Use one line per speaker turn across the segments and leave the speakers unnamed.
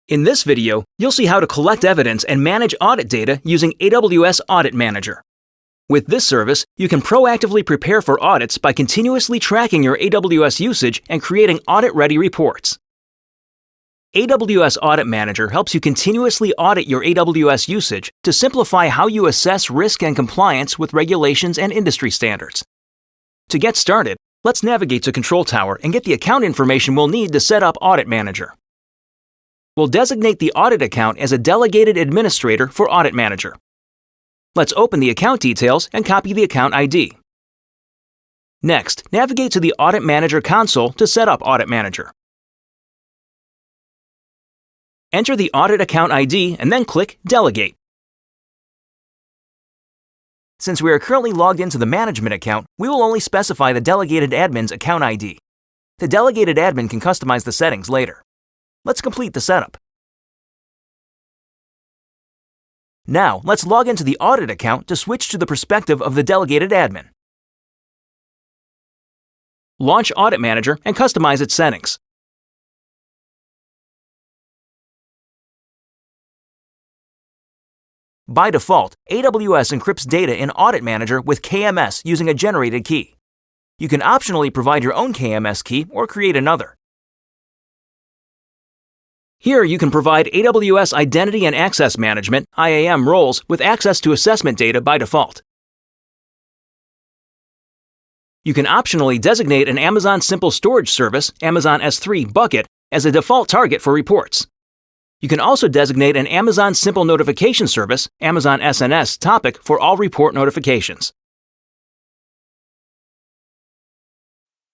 In this video, you'll see how to collect evidence and manage audit data using AWS Audit Manager. With this service, you can proactively prepare for audits by continuously tracking your AWS usage and creating audit-ready reports. AWS Audit Manager helps you continuously audit your AWS usage to simplify how you assess risk and compliance with regulations and industry standards. To get started, let's navigate to Control Tower and get the account information we'll need to set up Audit Manager. We'll designate the audit account as a delegated administrator for Audit Manager. Let's open the account details and copy the account ID. Next, navigate to the Audit Manager console to set up Audit Manager. Enter the audit account ID and then click Delegate. Since we are currently logged into the management account, we will only specify the delegated admin's account ID. The delegated admin can customize the settings later. Let's complete the setup. Now, let's log into the audit account to switch to the perspective of the delegated admin. Launch Audit Manager and customize its settings. By default, AWS encrypts data in Audit Manager with KMS using a generated key. You can optionally provide your own KMS key or create another. Here you can provide AWS Identity and Access Management (IAM) roles with access to assessment data by default. You can optionally designate an Amazon Simple Storage Service (Amazon S3) bucket as a default target for reports. You can also designate an Amazon Simple Notification Service (Amazon SNS) topic for all report notifications.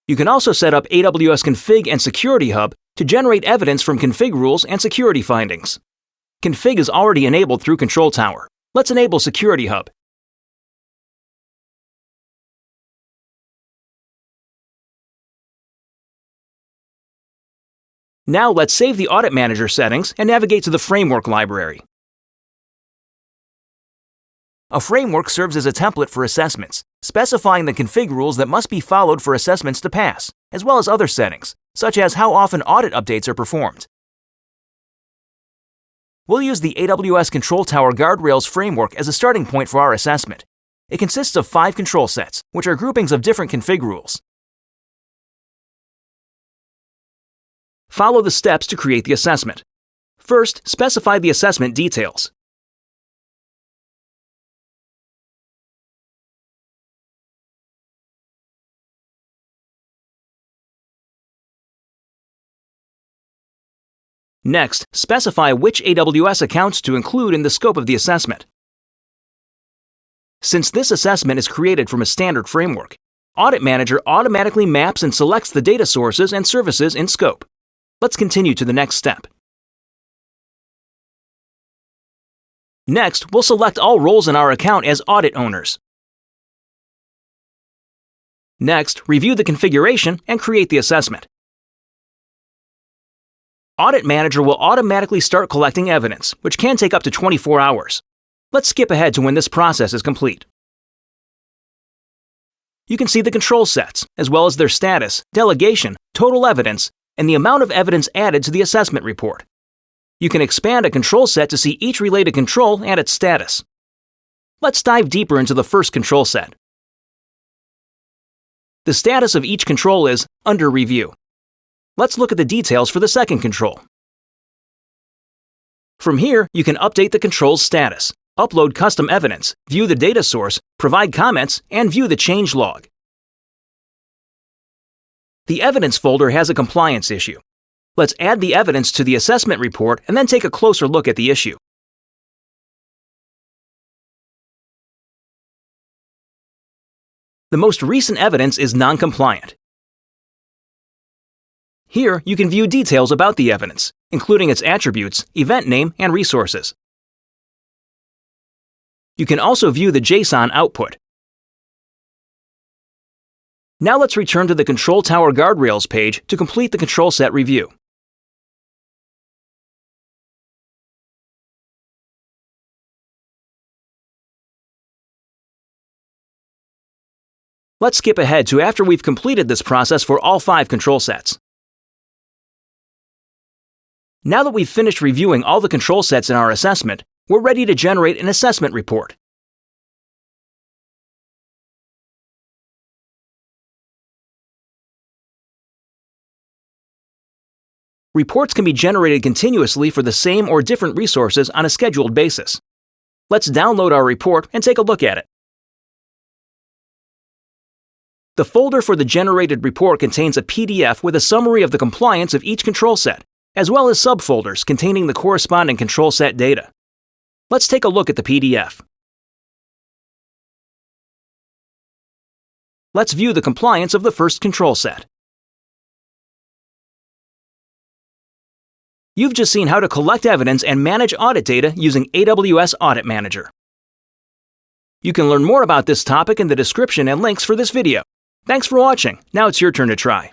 You can also set up AWS Config and Security Hub to generate evidence from config rules and security findings. Config is already enabled through Control Tower. Let's enable Security Hub. Now let's save the Audit Manager settings and navigate to the Framework Library. A framework serves as a template for assessments, specifying the config rules that must be followed for assessments to pass, as well as other settings, such as how often audit updates are performed. We'll use the AWS Control Tower Guardrails framework as a starting point for our assessment. It consists of 5 control sets, which are groupings of different config rules. Follow the steps to create the assessment. First, specify the assessment details. Next, specify which AWS accounts to include in the scope of the assessment. Since this assessment is created from a standard framework, Audit Manager automatically maps and selects the data sources and services in scope. Let's continue to the next step. Next, we'll select all roles in our account as audit owners. Next, review the configuration and create the assessment. Audit Manager will automatically start collecting evidence, which can take up to 24 hours. Let's skip ahead to when this process is complete. You can see the control sets, as well as their status, delegation, total evidence, and the amount of evidence added to the assessment report. You can expand a control set to see each related control and its status. Let's dive deeper into the first control set. The status of each control is under review. Let's look at the details for the second control. From here, you can update the control's status, upload custom evidence, view the data source, provide comments, and view the change log. The evidence folder has a compliance issue. Let's add the evidence to the assessment report and then take a closer look at the issue. The most recent evidence is non-compliant. Here, you can view details about the evidence, including its attributes, event name, and resources. You can also view the JSON output. Now let's return to the Control Tower Guardrails page to complete the control set review. Let's skip ahead to after we've completed this process for all 5 control sets. Now that we've finished reviewing all the control sets in our assessment, we're ready to generate an assessment report. Reports can be generated continuously for the same or different resources on a scheduled basis. Let's download our report and take a look at it. The folder for the generated report contains a PDF with a summary of the compliance of each control set, as well as subfolders containing the corresponding control set data. Let's take a look at the PDF. Let's view the compliance of the first control set. You've just seen how to collect evidence and manage audit data using AWS Audit Manager. You can learn more about this topic in the description and links for this video. Thanks for watching. Now it's your turn to try.